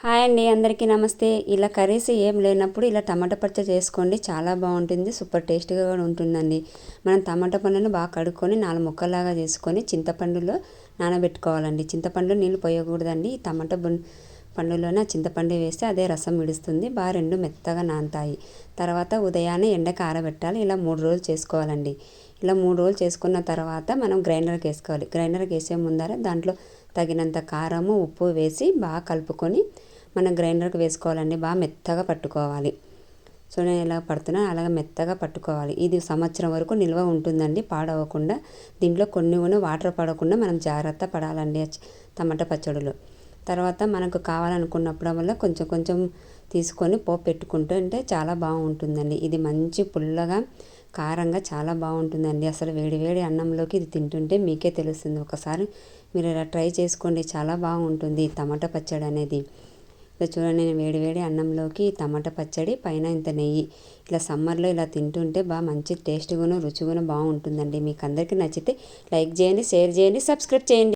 Hi అండి, అందరికీ నమస్తే. ఇలా కర్రీస్ ఏం లేనప్పుడు ఇలా టమాటా పచ్చడి చేసుకోండి, చాలా బాగుంటుంది. సూపర్ టేస్ట్గా కూడా ఉంటుందండి. మనం టమాటా పండును బాగా కడుక్కొని 4 ముక్కలాగా చేసుకొని చింతపండులో నానబెట్టుకోవాలండి. చింతపండులో నీళ్ళు పోయకూడదండి. ఈ టమాటా పండులోనే చింతపండు వేస్తే అదే రసం విడుస్తుంది, బాగా రెండు మెత్తగా నానతాయి. తర్వాత ఉదయాన్నే ఎండకు ఆరబెట్టాలి. ఇలా 3 రోజులు చేసుకోవాలండి. ఇలా 3 రోజులు చేసుకున్న తర్వాత మనం గ్రైండర్కి వేసుకోవాలి. గ్రైండర్కి వేసే ముందర దాంట్లో తగినంత కారము, ఉప్పు వేసి బాగా కలుపుకొని మనం గ్రైండర్కి వేసుకోవాలండి. బాగా మెత్తగా పట్టుకోవాలి. సో నేను ఎలా పడుతున్నా అలాగ మెత్తగా పట్టుకోవాలి. ఇది సంవత్సరం వరకు నిల్వ ఉంటుందండి, పాడవకుండా. దీంట్లో కొన్ని వాటర్ పడకుండా మనం జాగ్రత్త పడాలండి టమాటా పచ్చడిలో. తర్వాత మనకు కావాలనుకున్నప్పుడు వల్ల కొంచెం కొంచెం తీసుకొని పోపు పెట్టుకుంటుంటే చాలా బాగుంటుందండి. ఇది మంచి పుల్లగా కారంగా చాలా బాగుంటుందండి. అసలు వేడి వేడి అన్నంలోకి ఇది తింటుంటే మీకే తెలుస్తుంది. ఒకసారి మీరు ఇలా ట్రై చేసుకోండి, చాలా బాగుంటుంది ఈ టమాటా పచ్చడి అనేది. ఇలా చూడండి, నేను వేడి వేడి అన్నంలోకి టమాటా పచ్చడి పైన ఇంత నెయ్యి, ఇలా సమ్మర్లో ఇలా తింటుంటే బాగా మంచి టేస్ట్గాను రుచిగాను బాగుంటుందండి. మీకు అందరికీ నచ్చితే లైక్ చేయండి, షేర్ చేయండి, సబ్స్క్రైబ్ చేయండి.